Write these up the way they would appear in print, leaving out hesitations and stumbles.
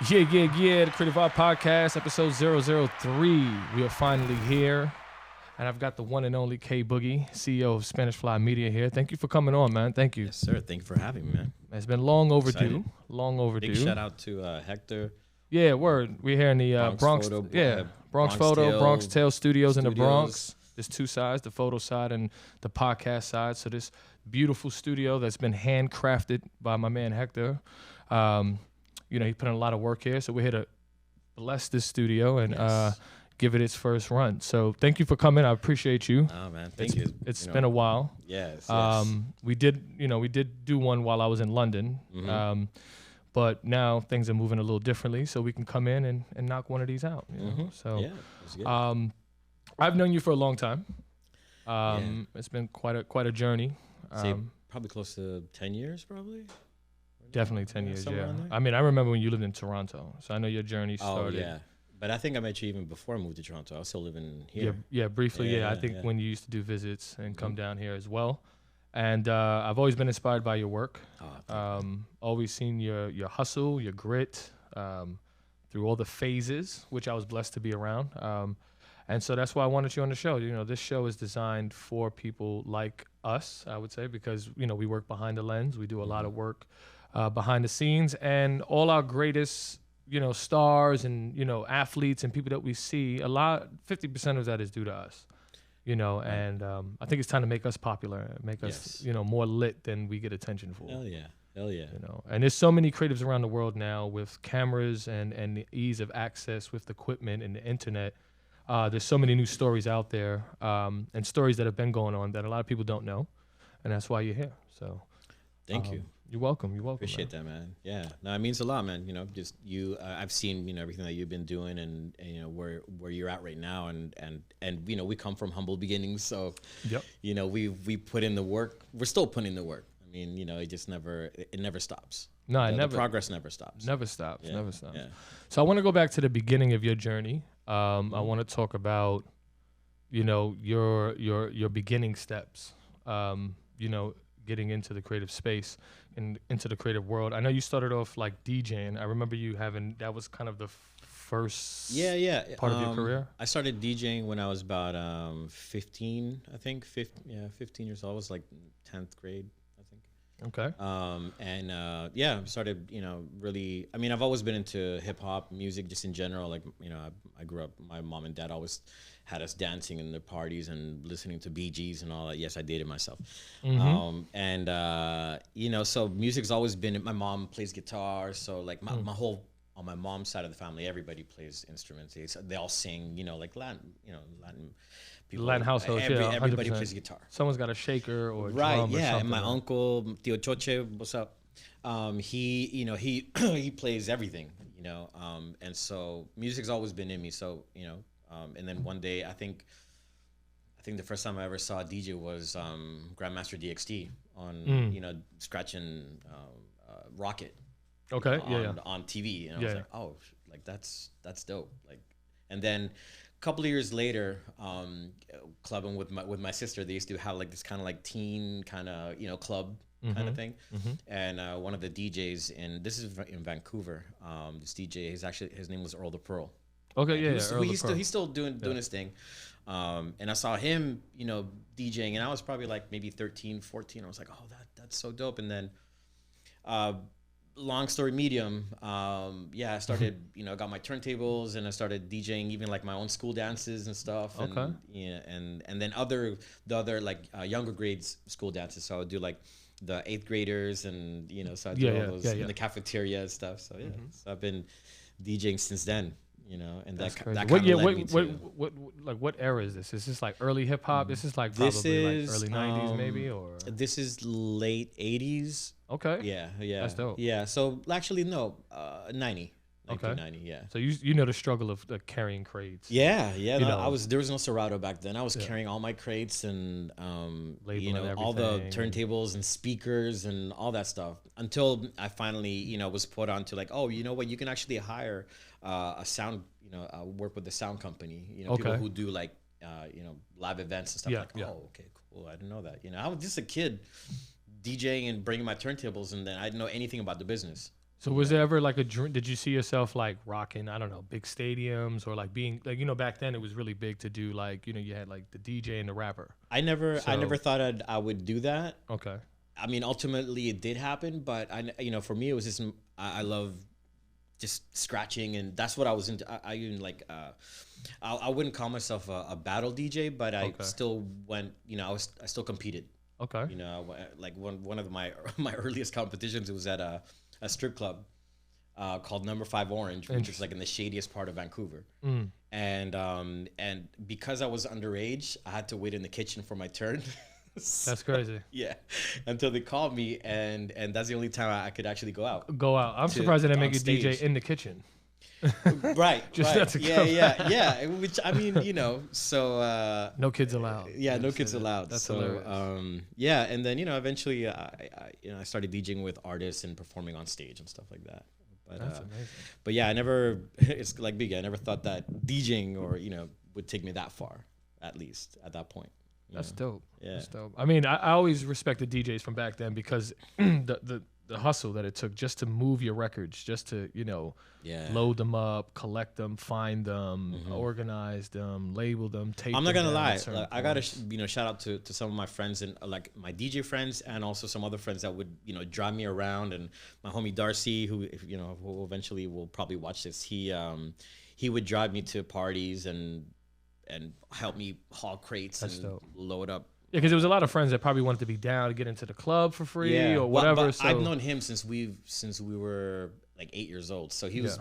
Yeah. The Creative Art Podcast, episode 003. We are finally here. And I've got the one and only K Boogie, CEO of Spanish Fly Media here. Thank you for coming on, man. Thank you. Yes, sir. Thank you for having me, man. It's been long overdue. Excited. Long overdue. Big shout out to Hector. Yeah, word. We're here in the Bronx. Bronx Tale Studios in the Bronx. There's two sides, the photo side and the podcast side. So this beautiful studio that's been handcrafted by my man Hector. He put in a lot of work here. So we're here to bless this studio and give it its first run. So thank you for coming. I appreciate you. Oh man, thank you. It's been a while. Yes. We did do one while I was in London. Mm-hmm. But now things are moving a little differently, so we can come in and knock one of these out. You know? Mm-hmm. So yeah, that's good. I've known you for a long time. It's been quite a journey. Say probably close to 10 years, probably. Definitely 10 years, yeah. around there. I mean, I remember when you lived in Toronto, so I know your journey started. Oh yeah, but I think I met you even before I moved to Toronto. I was still living here. Yeah, briefly. I think when you used to do visits and come down here as well. And I've always been inspired by your work. Always seen your hustle, your grit, through all the phases, which I was blessed to be around. And so that's why I wanted you on the show. You know, this show is designed for people like us, I would say, because, we work behind the lens. We do a lot of work behind the scenes. And all our greatest, stars and, athletes and people that we see, 50% of that is due to us. And I think it's time to make us popular, make us, more lit than we get attention for. Hell yeah. And there's so many creatives around the world now with cameras and the ease of access with equipment and the internet. There's so many new stories out there and stories that have been going on that a lot of people don't know. And that's why you're here. So thank you. You're welcome. Appreciate that, man. Yeah, no, it means a lot, man. Just you. I've seen everything that you've been doing, and where you're at right now, and we come from humble beginnings, so yep. We put in the work. We're still putting in the work. I mean, it never stops. No, the progress never stops. Never stops. Yeah. Never stops. Yeah. So I want to go back to the beginning of your journey. I want to talk about, your beginning steps. Getting into the creative space and into the creative world. I know you started off like DJing. I remember you that was kind of the first part of your career. I started DJing when I was about 15, I think. 15 years old. I was like 10th grade, I think. Okay. Started, really, I mean, I've always been into hip hop music just in general. Like, I grew up, my mom and dad always had us dancing in the parties and listening to Bee Gees and all that. Yes, I dated myself. Mm-hmm. So music's always been, my mom plays guitar. So like my whole, on my mom's side of the family, everybody plays instruments. They all sing, like Latin people. Latin households, everybody 100%. Plays guitar. Someone's got a shaker or a right, drum or yeah. something. And my uncle, Tio Choche, what's up? He he plays everything, and so music's always been in me. So, and then one day, I think the first time I ever saw a DJ was Grandmaster DXT on, scratching Rocket. Okay, on TV, and I was like, oh, like that's dope. Like, and then a couple of years later, clubbing with my sister, they used to have like this kind of like teen kind of club kind of thing, and one of the DJs this is in Vancouver. This DJ, his name was Earl the Pearl. Okay, He's still doing his thing, and I saw him DJing, and I was probably like maybe 13, 14. I was like, oh, that's so dope. And then long story medium, I started, I got my turntables and I started DJing even like my own school dances and stuff. And, okay. And then the other like younger grades school dances. So I would do like the 8th graders and, so I do all those in the cafeteria and stuff. So so I've been DJing since then. And that's that crazy. That kind of led me to what era is this? Is this like early hip hop? This is like probably like early 90s maybe, or this is late 80s. Okay. Yeah. That's dope. Yeah. So actually, no, 90. Okay. 90, yeah. So you know the struggle of carrying crates. Yeah. There was no Serato back then. I was carrying all my crates and all the turntables and speakers and all that stuff until I finally was put on to like, oh, you know what, you can actually hire a sound, work with the sound company, people who do like live events and stuff. Oh, okay, cool. I didn't know that. I was just a kid DJing and bringing my turntables, and then I didn't know anything about the business. So was there ever like a dream? Did you see yourself like rocking, I don't know, big stadiums or like being like, back then it was really big to do like, you had like the DJ and the rapper. I never thought I would do that. Okay. I mean, ultimately it did happen, but for me, it was just, I love just scratching, and that's what I was into. I even like, I wouldn't call myself a battle DJ, but I still went, I still competed. Okay. Like one of my earliest competitions, it was at a strip club called Number 5 Orange, which is like in the shadiest part of Vancouver. And because I was underage, I had to wait in the kitchen for my turn. That's crazy. Yeah, until they called me, and that's the only time I could actually go out. I'm surprised they didn't make a DJ in the kitchen. Right. Just right. not to come Yeah. Which I mean, so no kids allowed. Yeah, no kids allowed. That's so hilarious. yeah, and then eventually I started DJing with artists and performing on stage and stuff like that. But that's amazing. But yeah, it's like Biggie. I never thought that DJing or would take me that far, at least at that point. That's dope. Yeah. That's dope. I mean, I always respected DJs from back then because the hustle that it took just to move your records, just to, load them up, collect them, find them, organize them, label them, tape them. I'm not going to lie. I got to, shout out to some of my friends and like my DJ friends and also some other friends that would, drive me around, and my homie Darcy, who eventually will probably watch this. He would drive me to parties and help me haul crates. That's and dope. Load up. Yeah, because there was a lot of friends that probably wanted to be down to get into the club for free or whatever. But I've known him since we were like 8 years old. So he was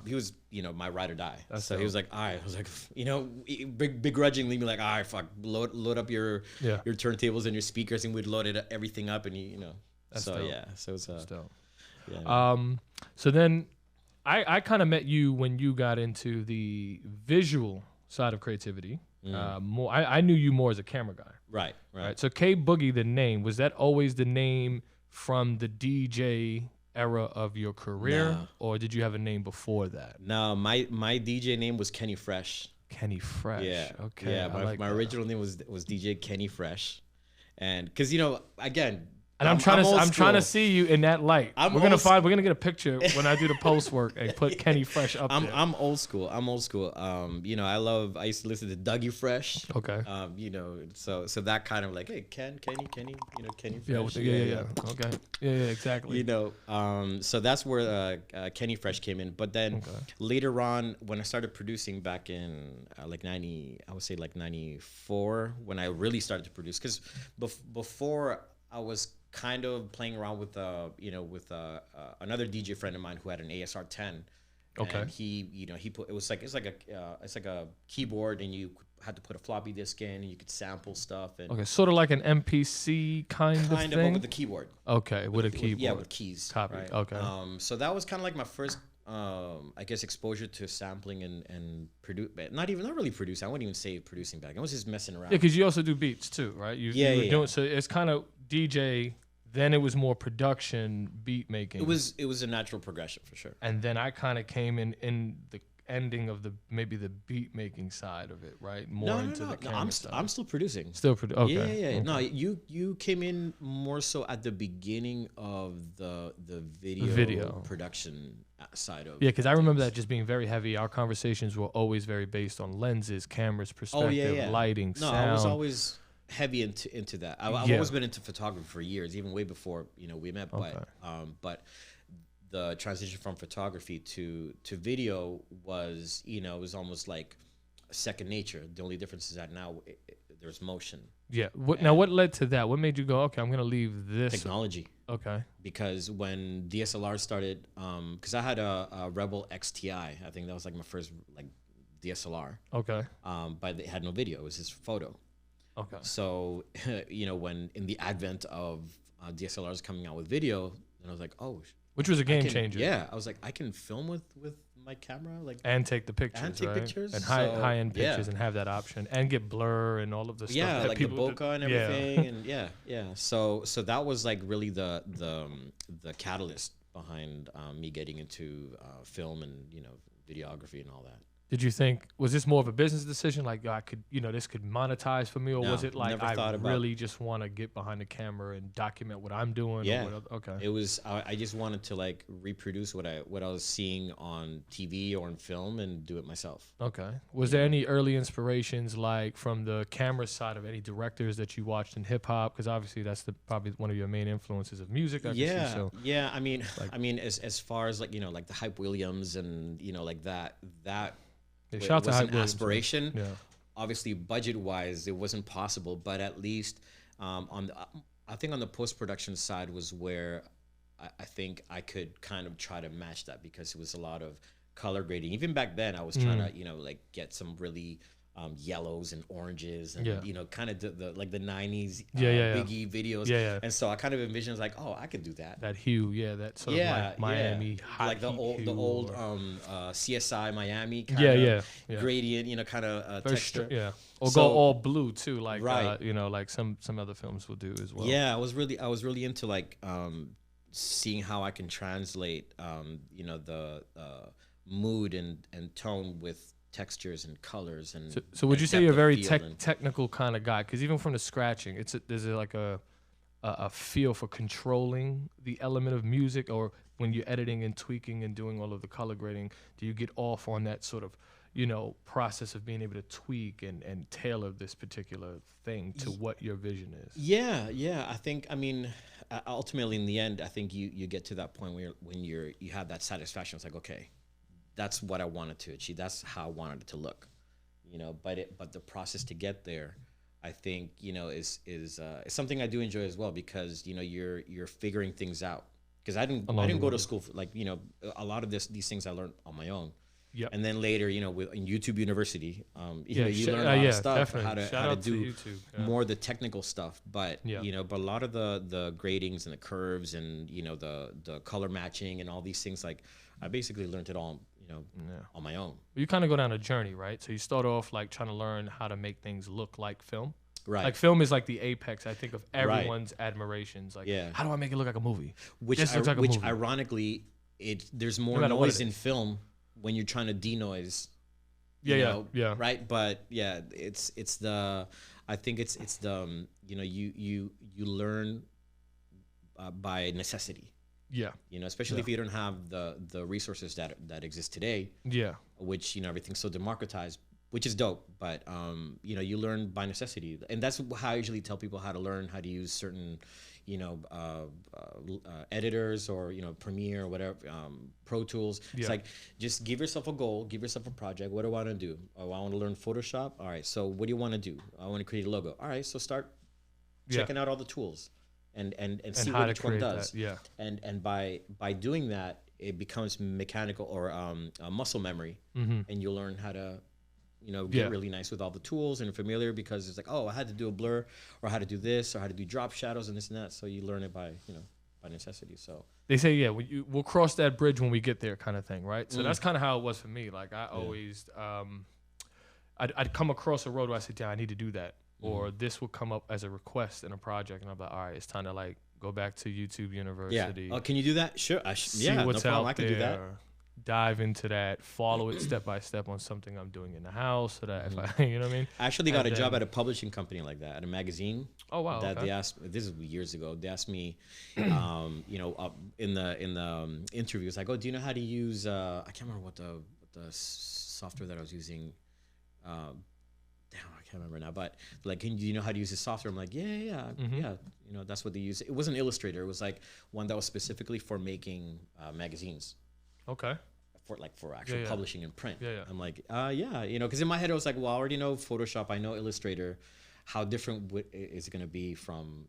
my ride or die. That's dope. He was like, all right. I was like, begrudgingly be like, all right, fuck, load up your turntables and your speakers, and we'd load everything up, and That's so dope. Yeah, so it's That's dope. Yeah. So then I kind of met you when you got into the visual side of creativity. More, I knew you more as a camera guy. Right. So K Boogie, the name, was that always the name from the DJ era of your career, or did you have a name before that? No, my DJ name was Kenny Fresh. Kenny Fresh. Yeah. Okay. Yeah. My original name was DJ Kenny Fresh, and because again. And I'm trying to see you in that light. We're gonna get a picture when I do the post work and put Kenny Fresh up there. I'm old school. I used to listen to Dougie Fresh. Okay. So that kind of like, hey, Kenny Fresh. Yeah. Okay. Yeah, exactly. So that's where Kenny Fresh came in. But then later on, when I started producing back in like 94, when I really started to produce, because before I was kind of playing around with another DJ friend of mine who had an ASR 10. Okay. And he put it's like a keyboard, and you had to put a floppy disk in, and you could sample stuff. And okay, sort of like an MPC kind of thing. But with the keyboard. Okay, with a keyboard. Yeah, with keys. Copy. Right? Okay. So that was kind of like my first, I guess, exposure to sampling and produce. Not really producing. I wouldn't even say producing back. I was just messing around. Yeah, because you also do beats too, right? You were doing, so it's kind of DJ. Then it was more production, beat making. It was a natural progression for sure. And then I kind of came in the ending of maybe the beat making side of it, right? More into the camera side. I'm still producing. Okay. Yeah. Okay. No, you came in more so at the beginning of the video production side of. Yeah, because I remember that just being very heavy. Our conversations were always very based on lenses, cameras, perspective, lighting, sound. I was always heavy into that. I've always been into photography for years, even way before we met. But the transition from photography to video was it was almost like second nature. The only difference is that now there's motion. Yeah. What led to that? What made you go, okay, I'm gonna leave this? Technology. Okay. Because when DSLR started, because I had a Rebel XTI, I think that was like my first like DSLR. Okay. But it had no video; it was just photo. Okay. So, when in the advent of DSLRs coming out with video, then I was like, oh. Which was a game changer. Yeah. I was like, I can film with my camera. And take the pictures, And high-end pictures and have that option. And get blur and all of the stuff. Yeah, like the bokeh and everything. Yeah. And So that was like really the catalyst behind me getting into film and, videography and all that. Did you think, was this more of a business decision? Like, I could, this could monetize for me, or No, was it like, never thought I about. really just want to get behind the camera and document what I'm doing? Yeah, Or what, okay. it was. I just wanted to like reproduce what I was seeing on TV or in film and do it myself. Okay. Was there any early inspirations, like from the camera side, of any directors that you watched in hip hop? Because obviously that's probably one of your main influences of music. Yeah, So, yeah. As far as like like the Hype Williams and like that. yeah, It shout out to was Hype an Williams, aspiration. Yeah. Obviously, budget-wise, it wasn't possible, but at least I think on the post-production side was where I think I could kind of try to match that, because it was a lot of color grading. Even back then, I was trying to like get some really yellows and oranges, and kind of the like the 90s Biggie videos. And so I kind of envisioned like, oh, I could do that. That hue, that sort of like Miami hot like the old CSI Miami kind of gradient, kind of texture. Or go all blue too, like like some other films will do as well. Yeah, I was really into like seeing how I can translate the mood and tone with textures and colors. And so would you say you're a very technical kind of guy? Because even from the scratching, there's like a feel for controlling the element of music, or when you're editing and tweaking and doing all of the color grading, do you get off on that sort of process of being able to tweak and tailor this particular thing to what your vision is? Yeah. I think, ultimately in the end, I think you get to that point where you have that satisfaction. It's like, okay, that's what I wanted to achieve. That's how I wanted it to look, but the process to get there, I think, is something I do enjoy as well, because, you're figuring things out. Because I didn't go to school for, like, a lot of these things I learned on my own. Yep. And then later, in YouTube University, you learn a lot of stuff, how to do more of the technical stuff. But but a lot of the gradings and the curves and the color matching and all these things, like I basically learned it all on my own. You kind of go down a journey, right? So you start off like trying to learn how to make things look like film. Right. Like film is like the apex, I think, of everyone's admirations. Like, how do I make it look like a movie? Which ironically, there's more noise in film when you're trying to denoise. Yeah. Right. But it's the, I think it's the, you learn by necessity. Yeah. Especially if you don't have the resources that exist today. Yeah. Which, everything's so democratized, which is dope. But, you learn by necessity. And that's how I usually tell people how to learn how to use certain, editors or, Premiere or whatever, Pro Tools. It's like, just give yourself a goal, give yourself a project. What do I want to do? Oh, I want to learn Photoshop. All right. So what do you want to do? I want to create a logo. All right. So start checking out all the tools. And see what each one does. And by doing that, it becomes mechanical or muscle memory, and you'll learn how to, get really nice with all the tools and familiar, because it's like, oh, I had to do a blur, or how to do this, or how to do drop shadows and this and that. So you learn it by by necessity. So they say, we'll cross that bridge when we get there, kind of thing, right? So that's kind of how it was for me. Like I always, I'd come across a road where I said, I need to do that. Or this will come up as a request in a project, and I'm like, all right, it's time to like go back to YouTube University. Yeah. Oh, can you do that? Sure. See what's no problem. I can do that. Dive into that. Follow it step by step on something I'm doing in the house, so that if I, you know what I mean. I actually got a job at a publishing company like that, at a magazine. Oh wow. That they asked. This is years ago. They asked me, in the interview, it's like, oh, do you know how to use? I can't remember what the software that I was using. I can't remember now, but like, do you know how to use this software? I'm like, yeah. That's what they use. It wasn't Illustrator. It was like one that was specifically for making magazines. Okay. For actual publishing and print. Yeah. I'm like, because in my head I was like, well, I already know Photoshop. I know Illustrator. How different is it going to be from,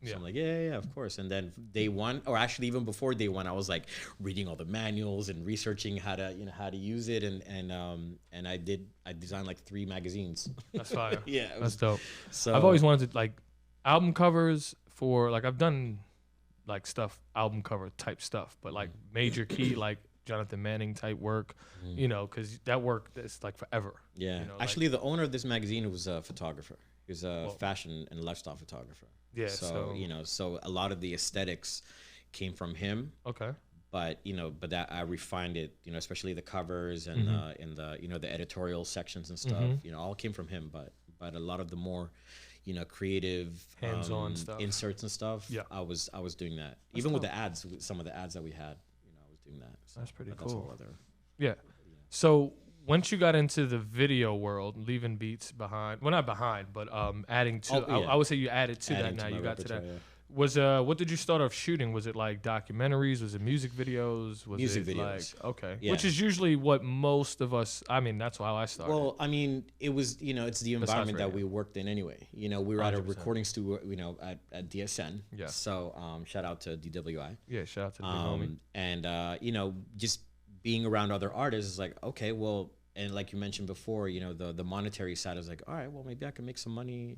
So I'm like, yeah, of course. And then day one, or actually even before day one, I was like reading all the manuals and researching how to use it. And I designed like 3 magazines. That's fire. Yeah. That's dope. So I've always wanted to, like, album covers for, like, I've done like album cover type stuff, but like major key, like Jonathan Manning type work, because that work is like forever. Yeah. Actually, the owner of this magazine was a photographer. He was a fashion and lifestyle photographer. Yeah. So so a lot of the aesthetics came from him. Okay. but but that I refined it, especially the covers and the editorial sections and stuff, all came from him. But a lot of the more, creative hands-on stuff, inserts and stuff. Yeah, I was doing that. Even with the ads, with some of the ads that we had, I was doing that. So that's pretty cool. That's a whole other. Yeah. So once you got into the video world, leaving beats behind, well, not behind, but adding to. I would say you added to that. Now you got to that. Yeah. Was what did you start off shooting? Was it like documentaries? Was it music videos? Was music it videos. Like, okay, yeah. Which is usually what most of us. I mean, that's how I started. Well, I mean, it was it's the environment that we worked in anyway. We were 100%. At a recording studio, at DSN. Yeah. So shout out to DWI. Yeah, shout out to the homie. And just being around other artists is like, okay, well. And like you mentioned before, the monetary side is like, all right, well, maybe I can make some money,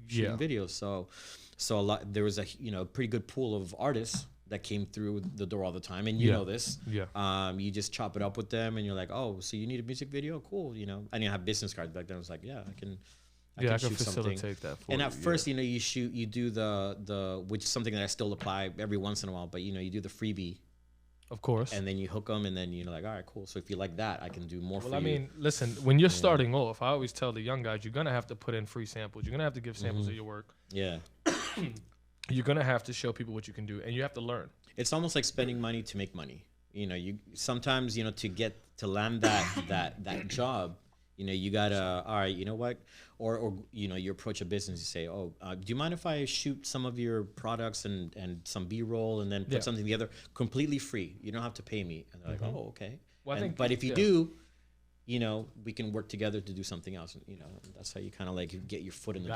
shooting videos. So there was a pretty good pool of artists that came through the door all the time, and you know this. Yeah. You just chop it up with them, and you're like, oh, so you need a music video? Cool, I didn't have business cards back then. I was like, yeah, I can shoot facilitate something. That for and at first, you do the which is something that I still apply every once in a while, but you do the freebie. Of course. And then you hook them, and then you're like, all right, cool. So if you like that, I can do more for you. Well, I mean, listen, when you're starting off, I always tell the young guys, you're going to have to put in free samples. You're going to have to give samples of your work. Yeah. You're going to have to show people what you can do, and you have to learn. It's almost like spending money to make money. You sometimes, to land that job, you gotta, all right, you know what, or you approach a business, you say, oh, do you mind if I shoot some of your products and some B-roll and then put something together completely free? You don't have to pay me. And they're like, oh, okay. Well, but if you do, we can work together to do something else. That's how you kind of like get your foot in the door.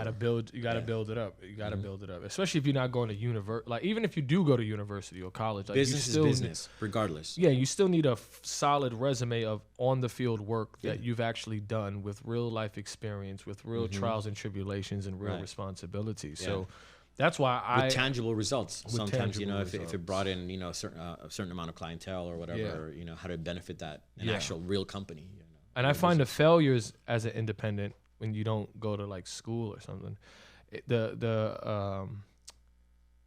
You gotta build it up. You gotta build it up, especially if you're not going to university. Like even if you do go to university or college, like business is business, regardless. Yeah, you still need a solid resume of on the field work that you've actually done with real life experience, with real trials and tribulations and real responsibilities. So that's why with tangible results. Sometimes if it brought in a certain amount of clientele or whatever, how to benefit that an actual real company. And I find the failures as an independent, when you don't go to like school or something, the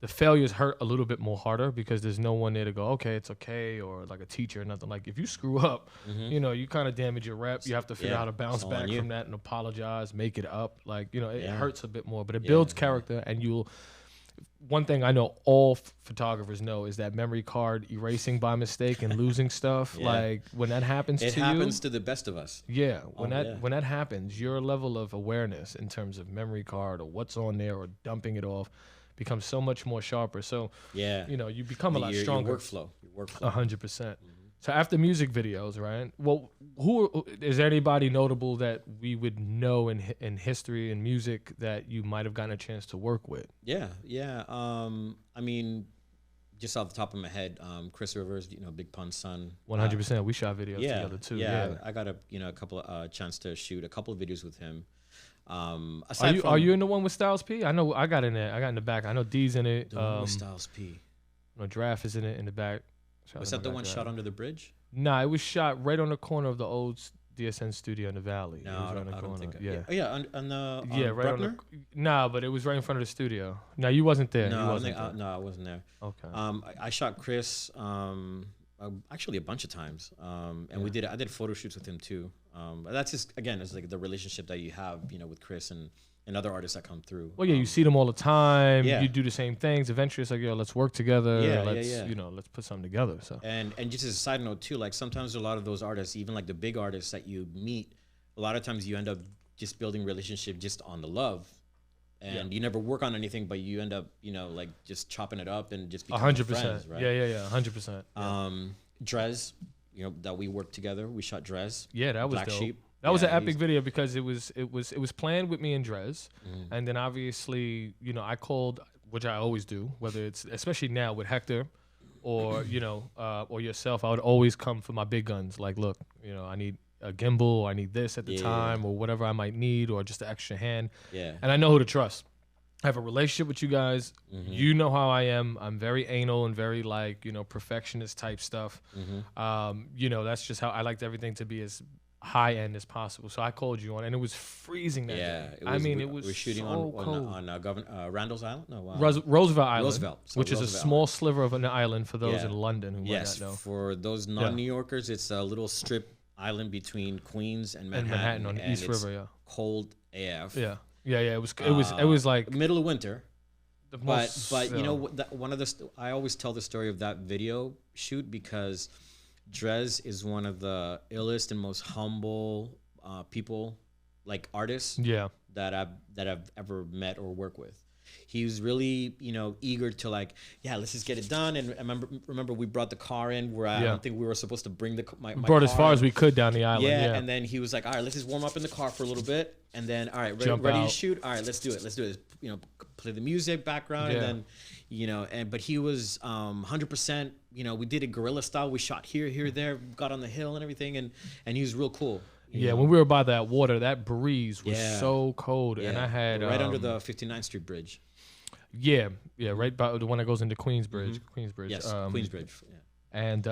failures hurt a little bit more harder because there's no one there to go, okay, it's okay, or like a teacher or nothing. Like if you screw up, you kind of damage your rep. You have to figure out how to bounce back from that and apologize, make it up. Like, it hurts a bit more, but it builds character, and one thing I know all photographers know is that memory card erasing by mistake and losing stuff. Like when that happens to you, it happens to the best of us. Yeah, when that happens, your level of awareness in terms of memory card or what's on there or dumping it off becomes so much more sharper. So you become a lot stronger. Your workflow. 100%. So after music videos, right? Well, is there anybody notable that we would know in history and music that you might have gotten a chance to work with? Yeah. I mean, just off the top of my head, Chris Rivers, Big Pun's son. 100%. We shot videos together too. Yeah, I got a couple of chance to shoot a couple of videos with him. Are you in the one with Styles P? I know I got in there. I got in the back. I know D's in it. The one with Styles P. Draft is in it in the back. Was that the one shot under the bridge? Nah, it was shot right on the corner of the old DSN studio in the Valley. No, I don't think. Yeah. On the right Bruckner? But it was right in front of the studio. No, you wasn't there. No, I wasn't there. Okay. I shot Chris actually a bunch of times, and I did photo shoots with him too. That's just again, it's like the relationship that you have, with Chris and other artists that come through. Well, you see them all the time. You do the same things. Eventually, it's like, let's work together. Let's put something together. So and just as a side note too, like sometimes a lot of those artists, even like the big artists that you meet, a lot of times you end up just building relationship just on the love, and you never work on anything, but you end up like just chopping it up and just becoming 100%. Friends, right? Yeah, 100%. Drez, that we worked together. We shot Drez. Yeah, that was Black dope. Sheep. That was an epic video because it was planned with me and Drez, and then obviously I called, which I always do, whether it's especially now with Hector, or or yourself. I would always come for my big guns. Like, look, I need a gimbal, or I need this at the time, or whatever I might need, or just an extra hand. Yeah. And I know who to trust. I have a relationship with you guys. You know how I am. I'm very anal and very perfectionist type stuff. That's just how I like everything to be as high end as possible. So I called you on, and it was freezing that day. It was we're shooting so cold. on Randall's Island. No, Roosevelt Island, Roosevelt, which is a small sliver of an island for those in London who might not know. For those non-New Yorkers, it's a little strip island between Queens and Manhattan on the East River. Yeah, cold AF. Yeah. It was like middle of winter. But you know, I always tell the story of that video shoot because Drez is one of the illest and most humble people, like artists, that I've ever met or worked with. He was really, eager to let's just get it done. And I remember we brought the car in where I don't think we were supposed to bring my brought car as far as we could down the island. Yeah, and then he was like, all right, let's just warm up in the car for a little bit, and then all right, ready to shoot. All right, let's do it. Play the music background, and then but he was 100%. We did it guerrilla style. We shot here, there, got on the hill and everything, and he was real cool. When we were by that water, that breeze was so cold, and I had right under the 59th Street Bridge. Yeah, right by the one that goes into Queensbridge. Queensbridge. Yes, Queensbridge. Yeah. And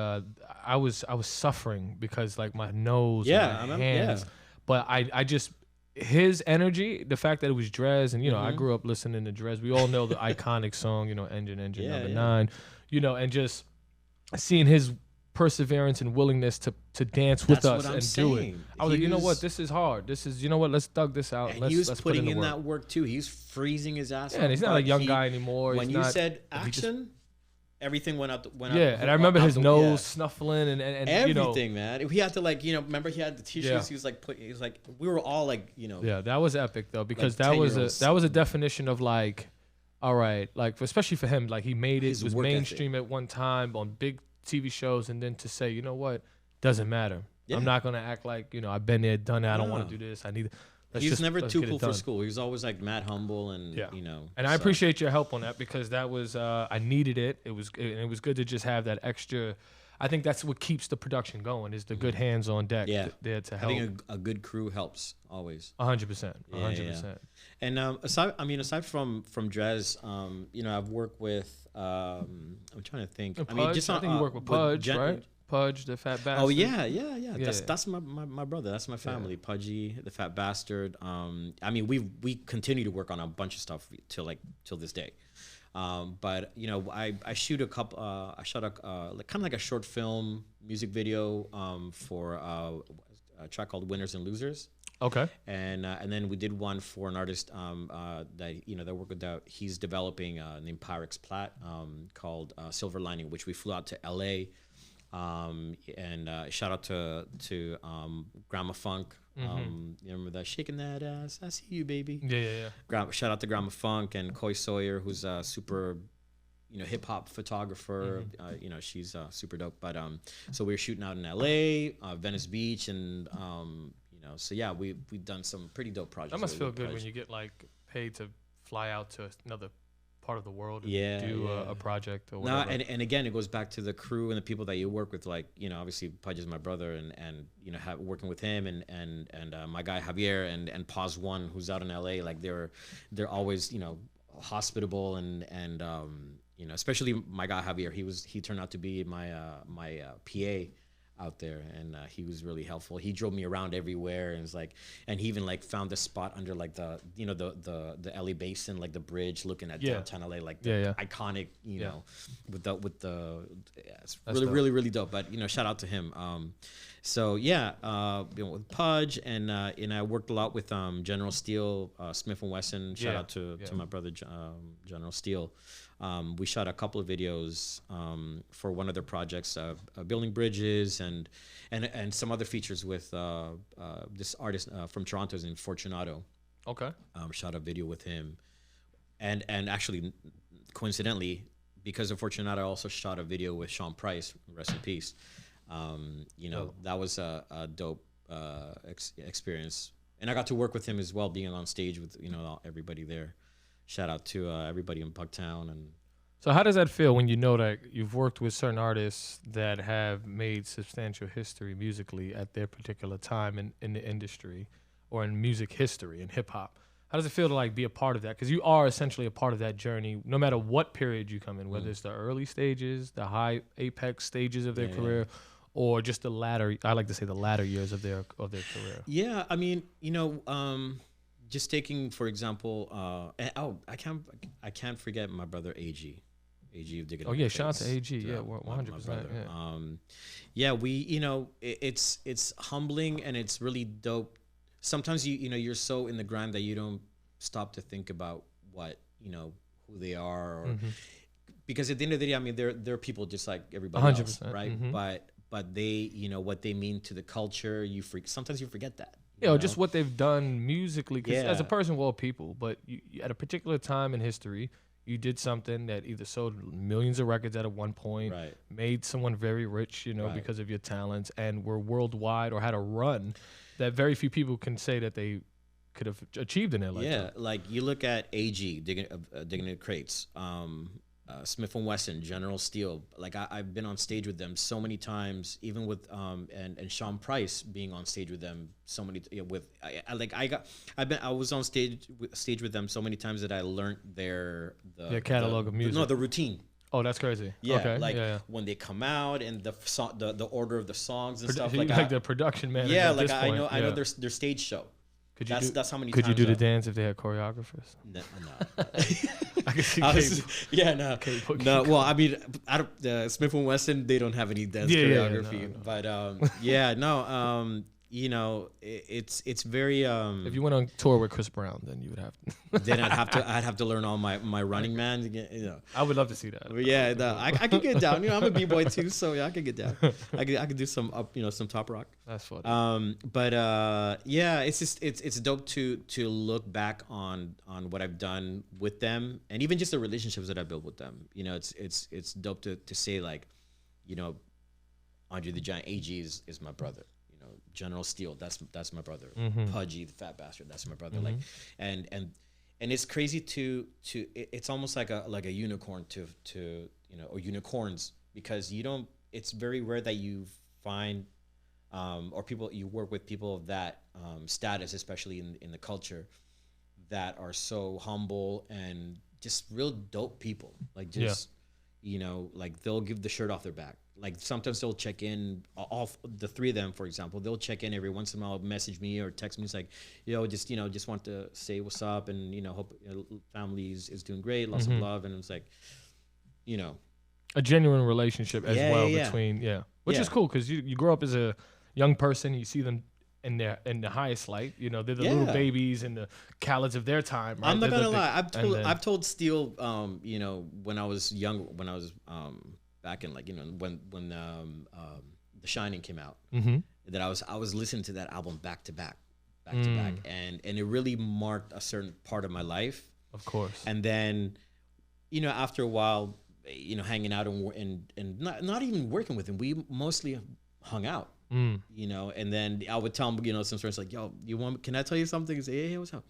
I was suffering because like my nose, and my hands, but I just his energy, the fact that it was Drez, and I grew up listening to Drez. We all know the iconic song, Engine Number 9, and just seeing his perseverance and willingness to dance with us and do it. I was like, you know what, this is hard. This is, let's thug this out. And he was putting in that work too. He's freezing his ass off. And he's not a young guy anymore. When you said action, everything went out. And I remember his nose snuffling and everything, man. He had to remember he had the t-shirts. He was like, we were all like, Yeah, that was epic though, because that was a definition of like, all right, like especially for him, like he made it was mainstream at one time on big TV shows, and then to say, you know what, doesn't matter. I'm not gonna act like I've been there, done that. I don't want to do this. I need. He's never too cool for school. He was always like mad humble and And I appreciate your help on that because that was I needed it. It was good to just have that extra. I think that's what keeps the production going is the good hands on deck there to help. Having a good crew helps always. 100%. 100%. And aside from Drez, I've worked with. I'm trying to think. Pudge, I think you work with Pudge, right? Pudge, the fat bastard. Oh yeah. That's my brother. That's my family. Pudgy, the fat bastard. We continue to work on a bunch of stuff till this day. But I shot a kind of like a short film music video for a track called Winners and Losers. Okay. And then we did one for an artist that work with he's developing named Pyrex Platt called Silver Lining, which we flew out to LA. And shout out to Grandma Funk. You remember that shaking that ass? I see you, baby. Yeah. Shout out to Grandma Funk and Coy Sawyer, who's a super, hip hop photographer. She's super dope. But so we were shooting out in LA, Venice Beach, and so yeah, we've done some pretty dope projects. That must feel good when you get like paid to fly out to another part of the world and do a project or whatever. And again, it goes back to the crew and the people that you work with. Like obviously Pudge is my brother, and working with him and my guy Javier and Pause One, who's out in LA. Like they're always hospitable and especially my guy Javier. He turned out to be my PA out there, and he was really helpful. He drove me around everywhere, and he even found the spot under the LA Basin, like the bridge looking at downtown LA, iconic, with the it's really dope. But shout out to him. With Pudge and I worked a lot with General Steel, Smith & Wesson. Shout out to my brother General Steel. We shot a couple of videos for one of their projects, building bridges and some other features with this artist from Toronto named Fortunato. Okay. Shot a video with him, and actually, coincidentally, because of Fortunato, I also shot a video with Sean Price. Rest in peace. That was a dope experience, and I got to work with him as well, being on stage with everybody there. Shout out to everybody in Bucktown. And so how does that feel when you know that you've worked with certain artists that have made substantial history musically at their particular time in the industry or in music history, in hip hop? How does it feel to be a part of that? Because you are essentially a part of that journey, no matter what period you come in, whether it's the early stages, the high apex stages of their career, or just the latter? I like to say the latter years of their career. Yeah, I mean, just taking for example, I can't forget my brother AG of Digging. Oh yeah, shout out to AG. Yeah, 100%. Yeah, it's humbling and it's really dope. Sometimes you're so in the grind that you don't stop to think about what who they are, or because at the end of the day, I mean, they're people just like everybody 100%, else, right? But they, what they mean to the culture, sometimes you forget that. Just what they've done musically. Because as a person, we're all people, but you, at a particular time in history, you did something that either sold millions of records at one point, made someone very rich, because of your talents, and were worldwide or had a run that very few people can say that they could have achieved in their lifetime. Yeah, like you look at AG, Digging the Crates, Smith & Wesson, General Steel. Like I've been on stage with them so many times, even with and Sean Price being on stage with them so many I was on stage with them so many times that I learned their catalog of music. The routine. Oh, that's crazy. Yeah, okay. When they come out and the order of the songs and stuff like the production manager. Yeah, like I know their stage show. That's how many. Could you do the dance if they had choreographers? No. I can see. K no. Well, I mean, Smith & Wesson, they don't have any dance choreography, no. But it's very. If you went on tour with Chris Brown, then you would have to. Then I'd have to learn all my Running Man. I would love to see that. But I could get down. I'm a b-boy too, so I could get down. I could do some some top rock. That's funny. It's just it's dope to look back on what I've done with them, and even just the relationships that I built with them. It's dope to say, like, Andre the Giant AG is my brother. General Steel, that's my brother. Pudgy the Fat Bastard, that's my brother. Like, and it's crazy to it's almost like a unicorn to or unicorns, because it's very rare that you find or you work with people of that status, especially in the culture, that are so humble and just real dope people. Like like they'll give the shirt off their back. Like sometimes they'll check in, all the three of them, for example, they'll check in every once in a while, message me or text me. It's like, just want to say what's up, and hope family is doing great, lots of love, and it's like, a genuine relationship as well between which is cool, because you grow up as a young person, you see them in the highest light. They're the little babies and the Khaled's of their time. Right? I'm not gonna lie, I've told Steel, when I was young, back in when The Shining came out, that I was listening to that album back to back, and it really marked a certain part of my life. Of course. And then, after a while, hanging out and not even working with him, we mostly hung out. And then I would tell him, some stories like, yo, can I tell you something? He'd say, hey, what's up?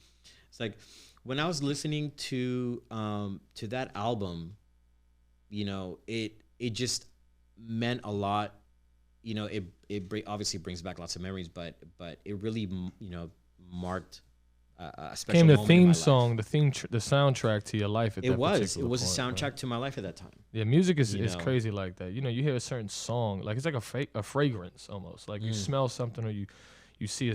It's like, when I was listening to that album, it just meant a lot. It obviously brings back lots of memories, but it really, marked a special became the moment theme song, the soundtrack to your life at that particular point. It was a soundtrack to my life at that time. Yeah, music is crazy like that. You hear a certain song, like it's like a fragrance almost. Like you smell something, or you hear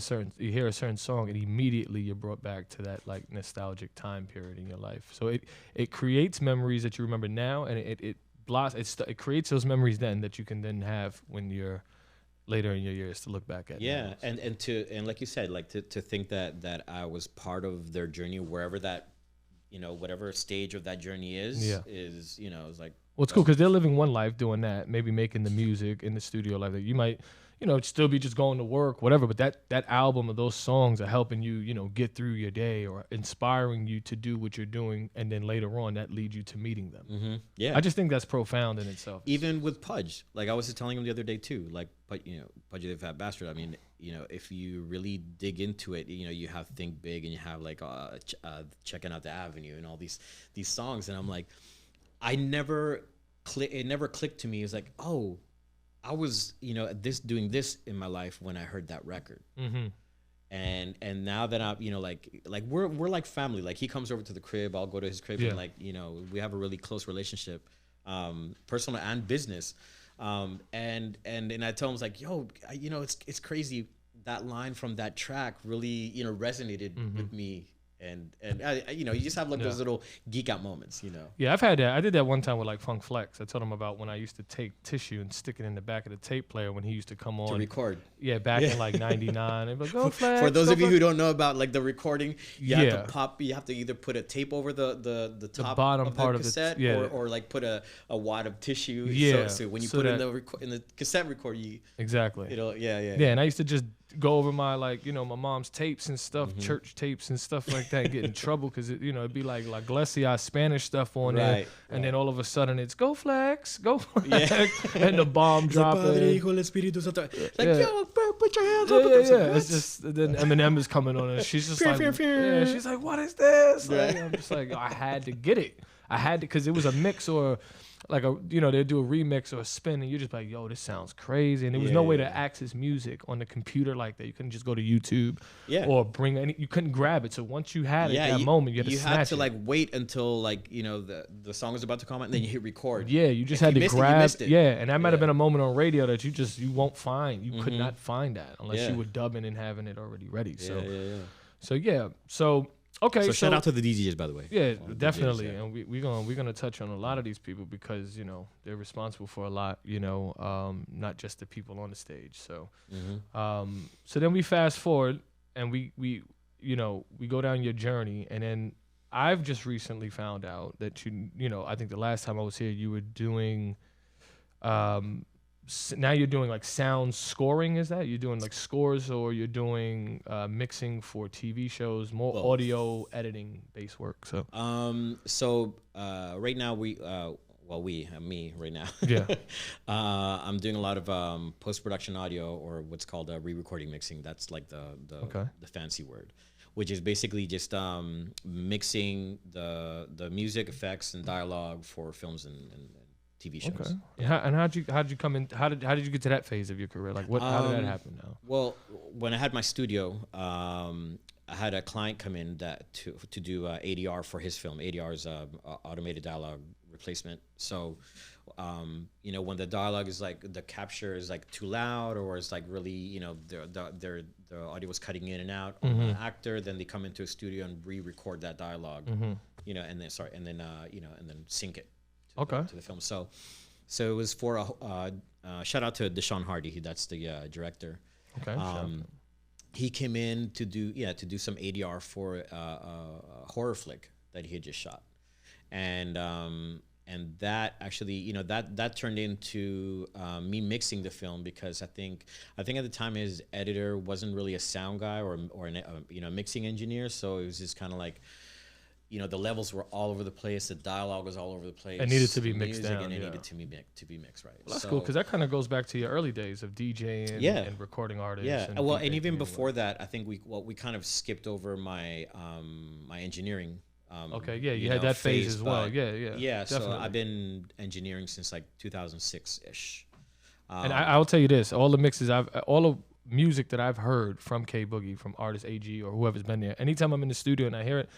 a certain song, and immediately you're brought back to that like nostalgic time period in your life. So it creates memories that you remember now, and it creates those memories then that you can then have when you're later in your years to look back at. Yeah, and like you said, like to think that I was part of their journey, wherever that, whatever stage of that journey is it's like. Well, it's cool because they're living one life doing that, maybe making the music in the studio like that. You might, still be just going to work, whatever. But that album of those songs are helping you, get through your day, or inspiring you to do what you're doing, and then later on that leads you to meeting them. Yeah, I just think that's profound in itself. Even with Pudge, like I was just telling him the other day too, like, but Pudge the Fat Bastard. I mean, if you really dig into it, you have Think Big, and you have like Checking Out the Avenue, and all these songs, and I'm like, it never clicked to me. It's like, oh, I was, doing this in my life when I heard that record. And now that I'm, like we're like family. Like he comes over to the crib, I'll go to his crib, and like, we have a really close relationship, personal and business. And I told him, I was like, yo, it's crazy. That line from that track really, resonated with me. And you just have like those little geek out moments, Yeah, I've had that. I did that one time with like Funk Flex. I told him about when I used to take tissue and stick it in the back of the tape player when he used to come on to record. Yeah, back in like '99. And like, go Flex. For those of you who don't know about like the recording, you have to pop. You have to either put a tape over the top bottom of part the cassette, or like put a wad of tissue. Yeah. So when you put it in the cassette record, exactly. Yeah. And I used to just go over my my mom's tapes and stuff, church tapes and stuff like that, get in trouble because it'd be like La Iglesia Spanish stuff on there, and then all of a sudden it's go Flex, and the bomb dropping. Yo, bro, put your hands up. It's just then Eminem is coming on and she's just she's like, what is this? Like, I'm just like, I had to get it. I had to because it was a mix or. Like they'd do a remix or a spin, and you're just like, "Yo, this sounds crazy." And there was no way to access music on the computer like that. You couldn't just go to YouTube, or bring any. You couldn't grab it. So once you had it, that moment, you had to like wait until like the song was about to come out, and then you hit record. Yeah, you just had to grab. And that might have been a moment on radio that you won't find. You could not find that unless you were dubbing and having it already ready. So. Okay, so shout out to the DJs, by the way. Yeah, definitely, and we're gonna touch on a lot of these people because they're responsible for a lot. Not just the people on the stage. So, so then we fast forward and we go down your journey, and then I've just recently found out that I think the last time I was here you were doing, now you're doing like sound scoring. Is that you're doing like scores, or you're doing mixing for TV shows, more audio editing based work? So right now me right now. Yeah. I'm doing a lot of post-production audio, or what's called re-recording mixing. That's like the fancy word, which is basically just mixing the music, effects, and dialogue for films and TV shows. Okay. Yeah. And how'd you come in? How did you get to that phase of your career? Like how did that happen now? Well, when I had my studio, I had a client come in to do ADR for his film. ADR is automated dialogue replacement. So, when the dialogue is like the capture is like too loud, or it's like really the audio was cutting in and out on the actor, then they come into a studio and re-record that dialogue. And then sync it. To the film. So it was for a shout out to Deshaun Hardy. That's the director. Okay. He came in to do some ADR for a horror flick that he had just shot, and that actually that turned into me mixing the film, because I think at the time his editor wasn't really a sound guy or a mixing engineer, so it was just kind of like. The levels were all over the place. The dialogue was all over the place. It needed to be mixed down. And it needed to be mixed right. Well, that's cool, because that kind of goes back to your early days of DJing and recording artists. Yeah. And even before that, I think we kind of skipped over my my engineering. Okay. Yeah. You had that phase as well. Yeah. Yeah. Definitely. So I've been engineering since like 2006-ish. And I'll tell you this: all the mixes all the music that I've heard from K Boogie, from artist AG or whoever's been there. Anytime I'm in the studio and I hear it,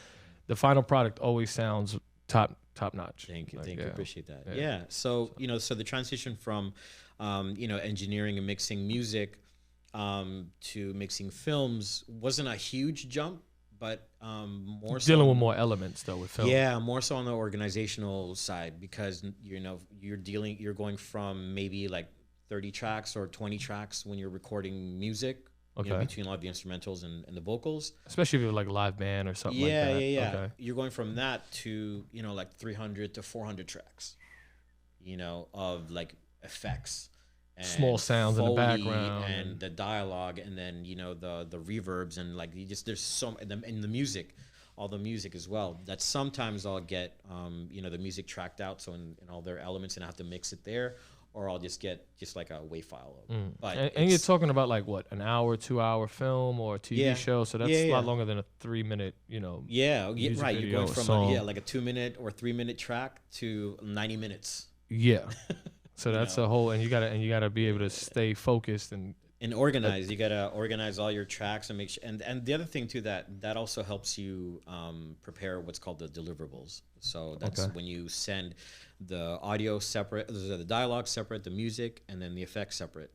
the final product always sounds top notch. Thank you, appreciate that. Yeah. So so the transition from, engineering and mixing music, to mixing films wasn't a huge jump, but more so dealing with more elements though with film. Yeah, more so on the organizational side, because you're going from maybe like 30 tracks or 20 tracks when you're recording music. Between a lot of the instrumentals and the vocals. Especially if you're like a live band or something like that. Yeah. Okay. You're going from that to, like 300 to 400 tracks, of like effects. And small sounds in the background. And the dialogue, and then, the reverbs, and like there's so, and the music, all the music as well, that sometimes I'll get, the music tracked out, so in all their elements, and I have to mix it there. Or I'll just get like a WAV file of it. But and you're talking about like what, an hour, 2 hour film or a TV show, so that's a lot longer than a 3 minute, Yeah, right. You're going from like a 2 minute or 3 minute track to 90 minutes. Yeah. So that's a whole, and you gotta be able to stay focused and And organize. You gotta organize all your tracks and make sure. And the other thing too that also helps you prepare what's called the deliverables. So that's when you send the audio separate, the dialogue separate, the music, and then the effects separate.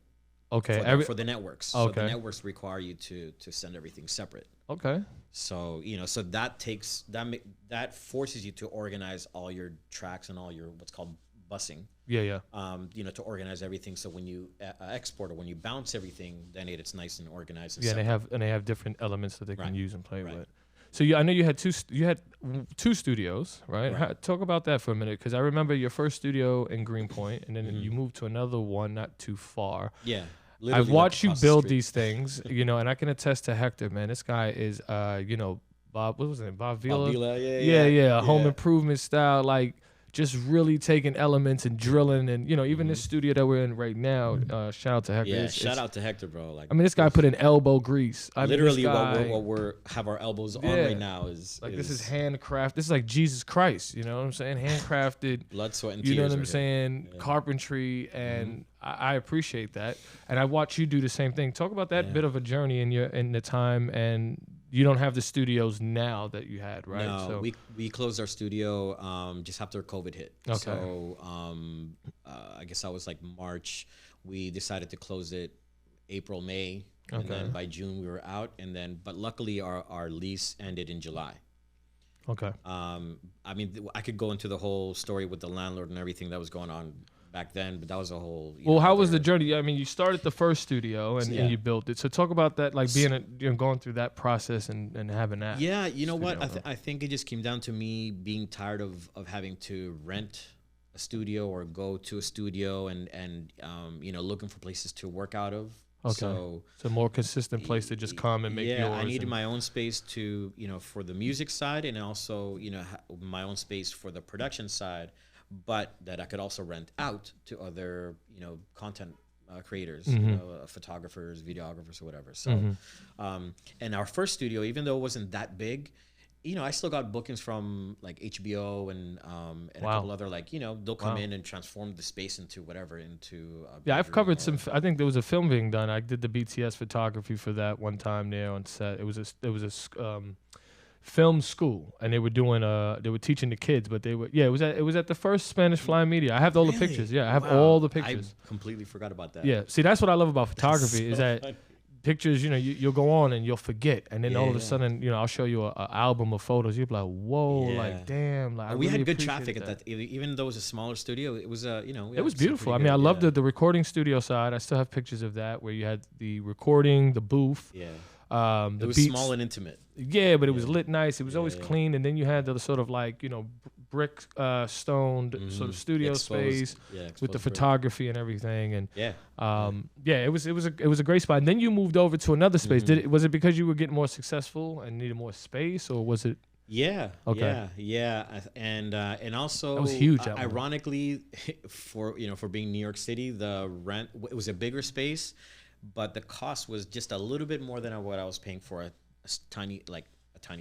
Okay. For the networks. So the networks require you to send everything separate. Okay. So so that forces you to organize all your tracks and all your what's called busing. Yeah. To organize everything. So when you export or when you bounce everything, then it's nice and organized. And they have different elements that they can use and play with. So I know you had two studios, right? Talk about that for a minute, because I remember your first studio in Greenpoint, and then you moved to another one not too far. Yeah. I've watched you build these things, and I can attest to Hector, man. This guy is, Bob, what was it? Bob Vila? Bob Vila, yeah. Home improvement style, like just really taking elements and drilling, and even this studio that we're in right now. Shout out to Hector. Yeah, shout out to Hector, bro. Like, I mean, this guy put in elbow grease. Literally, what we're have our elbows on right now is like this is handcrafted. This is like Jesus Christ. You know what I'm saying? Handcrafted. Blood, sweat, and tears. You know what I'm saying? Yeah. Carpentry, and I appreciate that. And I watch you do the same thing. Talk about that bit of a journey in the time, and you don't have the studios now that you had, right? No, so we closed our studio just after COVID hit. Okay. So I guess that was like March. We decided to close it April, May, and then by June we were out. But luckily our lease ended in July. Okay. I mean, I could go into the whole story with the landlord and everything that was going on back then, but that was a whole. How was the journey? I mean, you started the first studio and you built it. So talk about that, like being going through that process and having that. Yeah, you know what? I think it just came down to me being tired of having to rent a studio or go to a studio and looking for places to work out of. Okay. So it's a more consistent place to just come and make yours. Yeah, I needed my own space to for the music side, and also my own space for the production side, but that I could also rent out to other content creators, photographers, videographers, or whatever. So, and our first studio, even though it wasn't that big, I still got bookings from like HBO and a couple other they'll come in and transform the space into whatever I've covered some. I think there was a film being done. I did the BTS photography for that one time there on set. It was a film school, and they were teaching the kids, but it was at the first Spanish Flying Media. I have all the pictures. Yeah, I have all the pictures. I completely forgot about that. Yeah, see, that's what I love about photography is that pictures, you'll go on and you'll forget, and then all of a sudden, I'll show you a album of photos. You'll be like, whoa, like damn, like we had good traffic at that. Even though it was a smaller studio, it was it was beautiful. I mean, I loved the recording studio side. I still have pictures of that where you had the recording, the booth. Yeah. It was beats, small and intimate. Yeah, but it was lit nice. It was always clean, and then you had the sort of like brick stoned sort of studio space with the photography and everything, and it was a great spot. And then you moved over to another space. Was it because you were getting more successful and needed more space, or was it? Yeah. Okay. Yeah. And also that was huge. Ironically, for being New York City, the rent, it was a bigger space, but the cost was just a little bit more than what I was paying for a tiny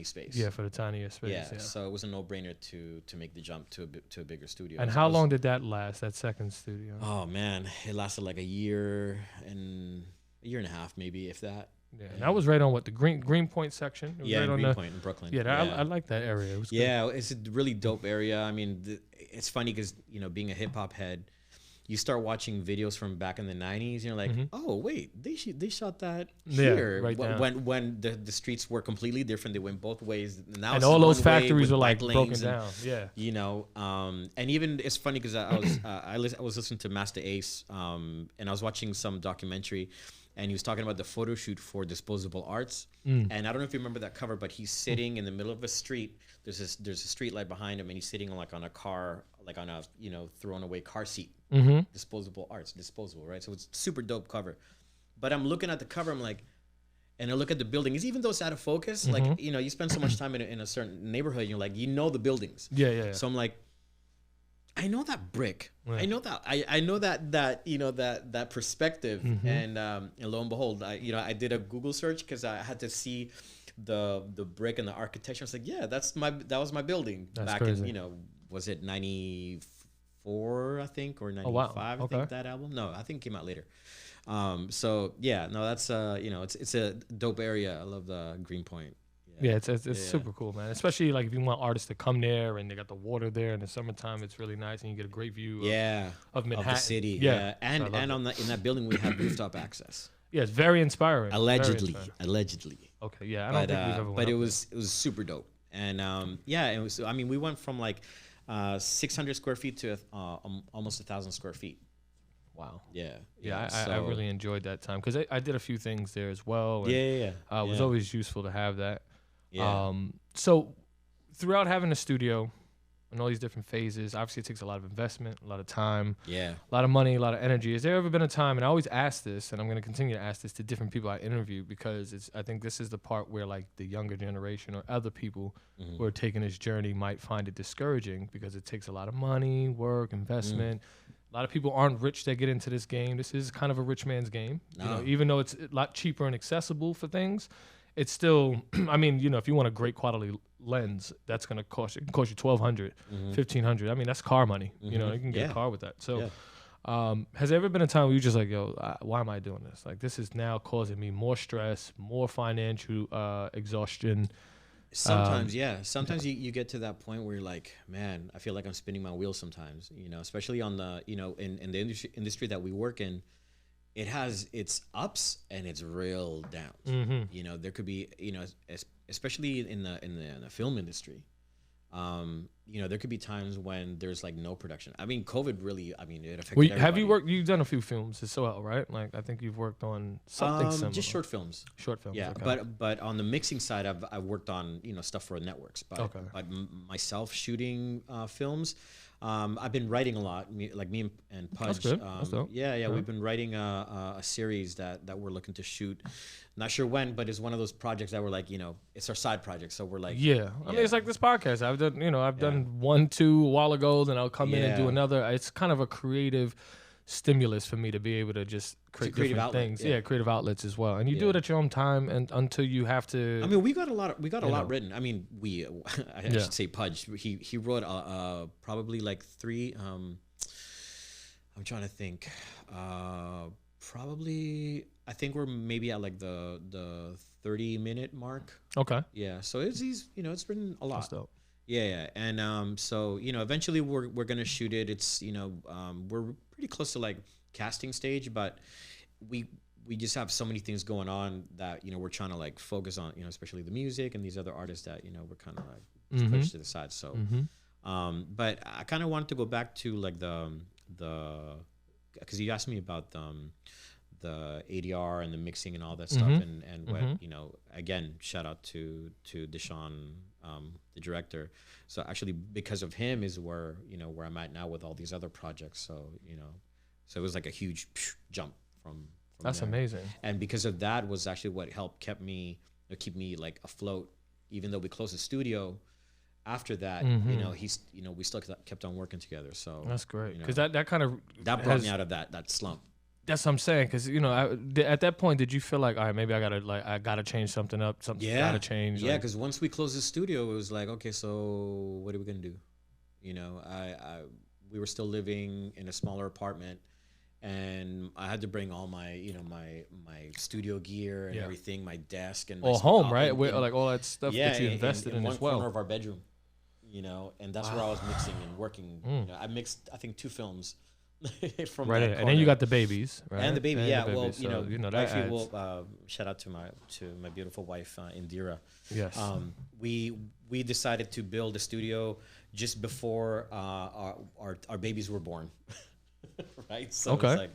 space. Yeah, for the tinier space. Yeah. So it was a no-brainer to make the jump to a bigger studio. And how long did that last? That second studio? Oh man, it lasted like a year and a half, maybe, if that. Yeah, and that was right on the Greenpoint section. It was right on Greenpoint in Brooklyn. Yeah, I like that area. It was good. It's a really dope area. I mean, it's funny because being a hip hop head, you start watching videos from back in the 90s, and you're like, oh wait, they shot that here. Right when the streets were completely different, they went both ways. Now and all those factories were like broken down. Yeah, and even it's funny because I was listening to Master Ace, and I was watching some documentary. And he was talking about the photo shoot for Disposable Arts. And I don't know if you remember that cover, but he's sitting in the middle of a street. There's a street light behind him, and he's sitting on a car, like on a thrown away car seat. Disposable Arts, disposable, right? So it's super dope cover. But I'm looking at the cover, I'm like, and I look at the buildings, even though it's out of focus, like you spend so much time in a certain neighborhood, you're like, the buildings. Yeah. So I'm like, I know that brick. Right. I know that. I know that perspective. And lo and behold, I did a Google search because I had to see the brick and the architecture. I was like, yeah, that was my building. That's back crazy. in was it 94 94, I think, or 95. Oh, wow. I think that album. No, I think it came out later. So yeah, no, that's it's a dope area. I love the Greenpoint. Yeah, it's super cool, man. Especially like if you want artists to come there and they got the water there in the summertime, it's really nice and you get a great view of Manhattan. Of the city. Yeah. And so in that building we have rooftop access. Yeah, it's very inspiring. Allegedly. Okay, yeah, I don't think we've ever went but it was super dope. And it was, I mean, we went from like 600 square feet to almost 1,000 square feet. Wow. Yeah. I really enjoyed that time because I did a few things there as well. And, It was always useful to have that. Yeah. So throughout having a studio and all these different phases, obviously it takes a lot of investment, a lot of time, a lot of money, a lot of energy. Has there ever been a time, and I always ask this, and I'm going to continue to ask this to different people I interview because I think this is the part where like the younger generation or other people who are taking this journey might find it discouraging because it takes a lot of money, work, investment. A lot of people aren't rich that get into this game. This is kind of a rich man's game. No. You know, even though it's a lot cheaper and accessible for things, it's still, I mean, you know, if you want a great quality lens, that's going to cost you $1,200, $1,500. I mean, that's car money. You know, you can get a car with that. So has there ever been a time where you just like, yo, why am I doing this? Like, this is now causing me more stress, more financial exhaustion. Sometimes, Sometimes you get to that point where you're like, man, I feel like I'm spinning my wheels sometimes, you know, especially on the, you know, in the industry that we work in. It has its ups and its real downs. You know, there could be, you know, especially in the film industry, you know, there could be times when there's like no production. I mean, COVID really, I mean, it affected everybody. Have you worked? You've done a few films as well, right? Like I think you've worked on something similar. Just short films. Yeah, okay. but on the mixing side, I've worked on, you know, stuff for networks. But myself shooting films. I've been writing a lot, like me and Pudge. That's good. That's dope. We've been writing a series that we're looking to shoot. Not sure when, but it's one of those projects that we're like, you know, it's our side project. So we're like, I mean, it's like this podcast. I've done 1, 2 a while ago, then I'll come in and do another. It's kind of a creative stimulus for me to be able to just create different things. Creative outlets as well. And you do it at your own time and until you have to. I mean, we got a lot written. I mean, I should say Pudge. He wrote probably like 3. I'm trying to think. Probably I think we're maybe at like the 30-minute mark. Okay. Yeah. So it's written a lot. That's dope. Yeah. And so, you know, eventually we're gonna shoot it. It's, you know, we're pretty close to like casting stage, but we just have so many things going on that, you know, we're trying to like focus on, you know, especially the music and these other artists that, you know, we're kind of like pushed to the side. So but I kind of wanted to go back to like the because you asked me about the ADR and the mixing and all that stuff, and what, you know, again, shout out to Deshaun, the director. So actually, because of him is where, you know, where I'm at now with all these other projects. So, you know, so it was like a huge jump from That's there. Amazing. And because of that was actually what helped keep me like afloat, even though we closed the studio. After that, you know, we still kept on working together. So that's great, because that kind of brought me out of that slump. That's what I'm saying, because, you know, at that point, did you feel like, all right, maybe I gotta change something up, gotta change? Yeah, because once we closed the studio, it was like, okay, so what are we gonna do? You know, we were still living in a smaller apartment, and I had to bring all my, you know, my studio gear and everything, my desk and my home, right? Like all that stuff that you invested in as well. One corner of our bedroom, you know, and that's where I was mixing and working. You know, I mixed, I think, 2 films. From right, and then you got the babies, right? And the baby, and the baby. Well, so, you know that actually, well, shout out to my beautiful wife, Indira. Yes. We decided to build a studio just before our babies were born, right? So it's like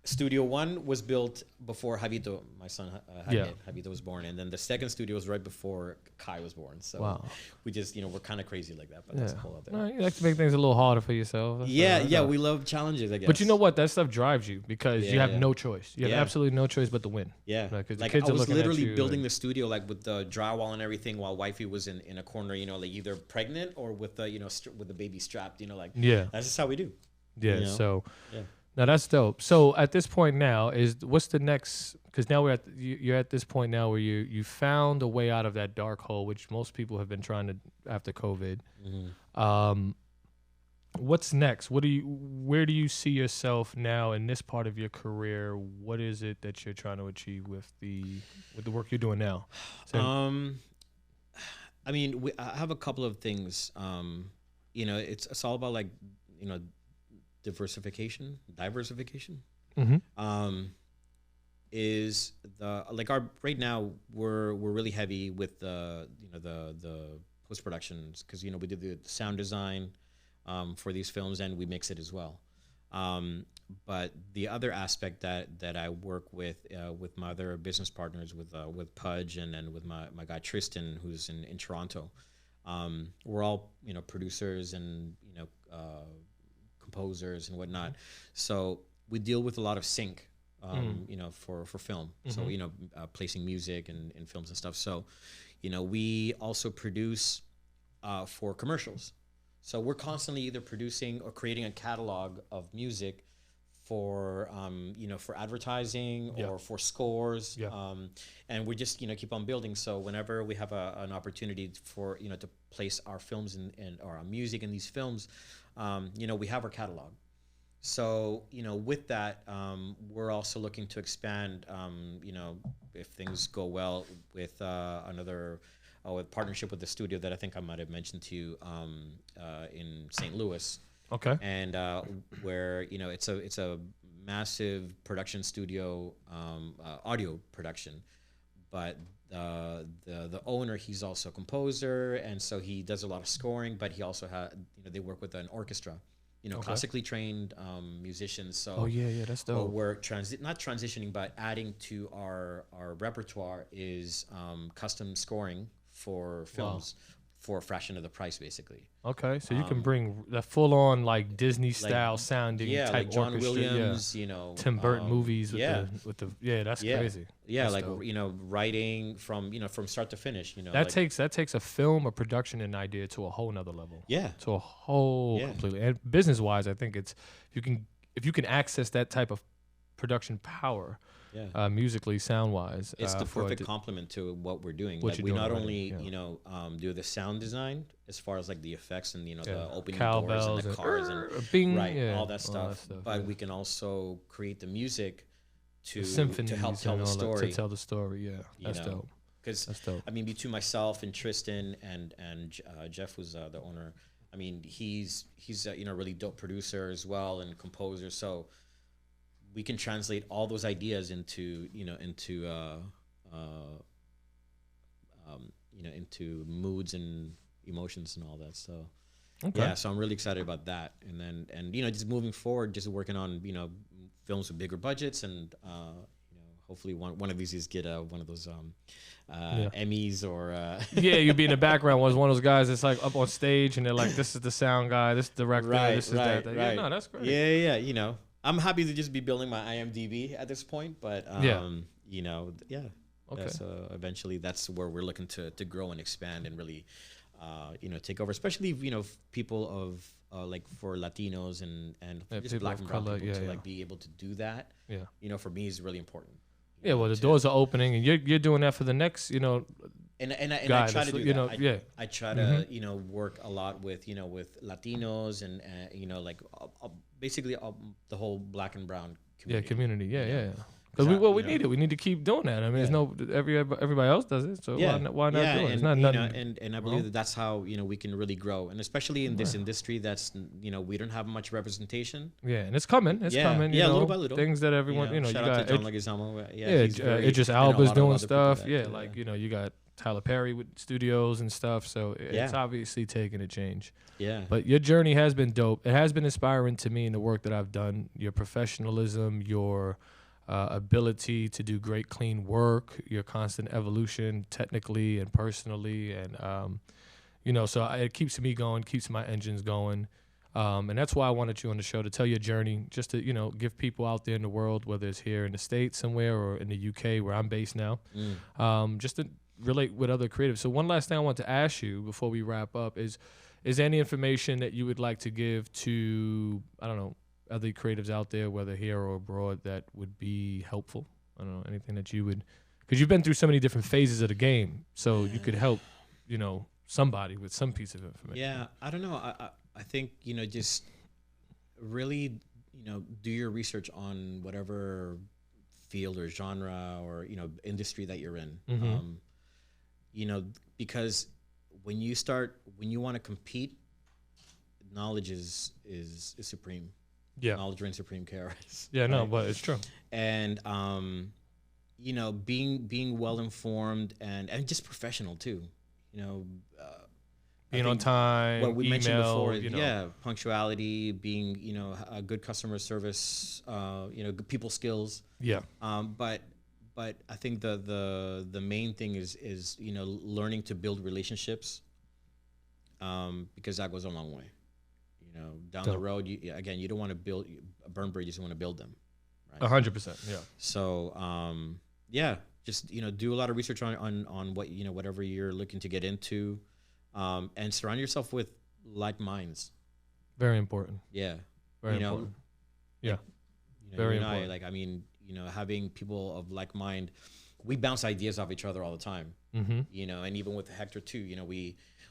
Studio 1 was built before Javito, my son Javito was born, and then the second studio was right before Kai was born. So we just, you know, we're kind of crazy like that, but that's cool out there. No, you like to make things a little harder for yourself. That's we love challenges, I guess. But you know what? That stuff drives you because you have no choice. You have absolutely no choice but to win. Yeah. Like I was literally building the studio like with the drywall and everything while wifey was in a corner, you know, like either pregnant or with the, you know, with the baby strapped, you know, like that's just how we do. Yeah. You know? So now that's dope. So at this point now what's the next? Because now you're at this point now where you found a way out of that dark hole, which most people have been trying to after COVID. what's next? Where do you see yourself now in this part of your career? What is it that you're trying to achieve with the work you're doing now? I mean, I have a couple of things. It's all about like, diversification. Mm-hmm. Is the like our right now we're really heavy with the post productions, because we do the sound design for these films, and we mix it as well. But the other aspect that I work with my other business partners, with Pudge and then with my guy Tristan, who's in Toronto, we're all producers and composers and whatnot. So we deal with a lot of sync, for film. Mm-hmm. So placing music and films and stuff. So we also produce for commercials. So we're constantly either producing or creating a catalog of music for for advertising or for scores, and we just keep on building. So whenever we have an opportunity for to place our films or our music in these films, we have our catalog. So with that, we're also looking to expand. If things go well with another. With partnership with the studio that I think I might have mentioned to you in St. Louis. Okay. And where it's a massive production studio, audio production, but the owner, he's also a composer, and so he does a lot of scoring. But he also they work with an orchestra. Classically trained musicians. So that's dope. We're not transitioning, but adding to our repertoire is custom scoring for films for a fraction of the price, basically. Okay, so you can bring the full-on like Disney style sounding type like John orchestra, Williams, Tim Burton movies with the that's crazy. Yeah, that's like dope. Writing from from start to finish. That takes a film, a production, and idea to a whole nother level. Yeah, to a whole completely. And business-wise, I think if you can access that type of production power. Musically, sound-wise, it's the perfect complement to what we're doing. Like we not only do the sound design as far as like the effects and the opening doors and the cars and bing, all that stuff, but we can also create the music to help tell the story. To tell the story, that's dope. Because I mean, between myself and Tristan and Jeff, who's the owner, I mean, he's a really dope producer as well and composer. So we can translate all those ideas into moods and emotions and all that. So so I'm really excited about that. And just moving forward, just working on films with bigger budgets, and hopefully one of these is get one of those Emmys or you'd be in the background was one of those guys that's like up on stage and they're like, this is the sound guy, this is the director, this is that. Right. Yeah, no, that's great. Yeah. I'm happy to just be building my IMDb at this point, but Okay. So eventually, that's where we're looking to grow and expand and really, take over. Especially people of like for Latinos and just Black and brown people to like be able to do that. Yeah. For me is really important. Well, the doors are opening, and you're doing that for the next, And I try to do that. I try to work a lot with with Latinos and like basically the whole Black and brown community. Because we need it. We need to keep doing that. I mean, everybody else does it, so why not do it? It's not nothing. And I believe that's how we can really grow, and especially in this industry that's we don't have much representation. And it's coming. It's coming. Little by little. Things that everyone you shout out to John Leguizamo. Idris Elba's doing stuff. Like you got Tyler Perry with studios and stuff. So it's obviously taking a change. But your journey has been dope. It has been inspiring to me in the work that I've done. Your professionalism, your ability to do great, clean work, your constant evolution technically and personally. And, so it keeps me going, keeps my engines going. And that's why I wanted you on the show, to tell your journey, just to, give people out there in the world, whether it's here in the States somewhere or in the UK where I'm based now, just to relate with other creatives. So one last thing I want to ask you before we wrap up is there any information that you would like to give to, I don't know, other creatives out there, whether here or abroad, that would be helpful? I don't know, anything that you would, because you've been through so many different phases of the game, so you could help, somebody with some piece of information. I don't know. I think, just really, do your research on whatever field or genre or, industry that you're in. Because when you want to compete, knowledge is supreme. Yeah. Knowledge reigns supreme, KRS. Yeah, no, but it's true. And, being well informed and just professional too, being on time, what we mentioned before, punctuality, being, a good customer service, good people skills. Yeah. But I think the main thing is learning to build relationships, because that goes a long way. Down the road, you don't want to burn bridges, you want to build them. Right? 100%. Yeah. So, just, do a lot of research on what, whatever you're looking to get into, and surround yourself with like minds. Very important. Yeah. Very important. Yeah. Very important. Having people of like mind, we bounce ideas off each other all the time. And even with Hector too,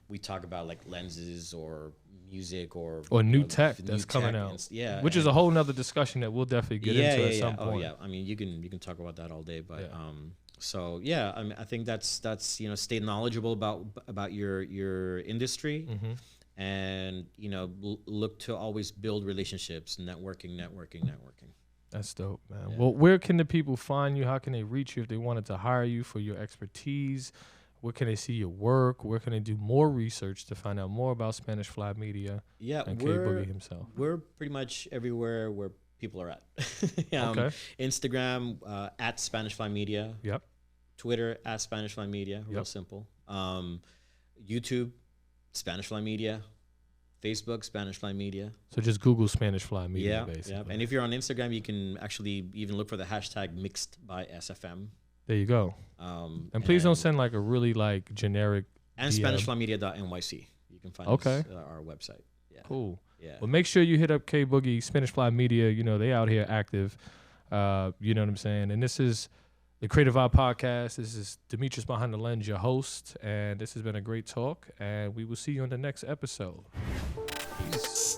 we talk about like lenses or music or new tech that's coming out. Which is a whole nother discussion that we'll definitely get into at some point. Oh yeah. You can talk about that all day, but I think that's stay knowledgeable about your industry, and look to always build relationships, networking. That's dope, man. Yeah. Well, where can the people find you? How can they reach you if they wanted to hire you for your expertise? Where can they see your work? Where can they do more research to find out more about Spanish Fly Media? Yeah, and K Boogie himself. We're pretty much everywhere where people are at. Okay. Instagram at Spanish Fly Media. Yep. Twitter at Spanish Fly Media. Real simple. YouTube, Spanish Fly Media. Facebook, Spanish Fly Media. So just Google Spanish Fly Media, basically. Yeah. And if you're on Instagram, you can actually even look for the hashtag mixed by SFM. There you go. And please don't send like a really like generic. And SpanishFlyMedia.nyc. You can find us, our website. Yeah. Cool. Yeah. Well, make sure you hit up K Boogie, Spanish Fly Media. They out here active. You know what I'm saying? And this is the Creative Vibe Podcast. This is Demetrius Behind the Lens, your host. And this has been a great talk. And we will see you on the next episode. Peace.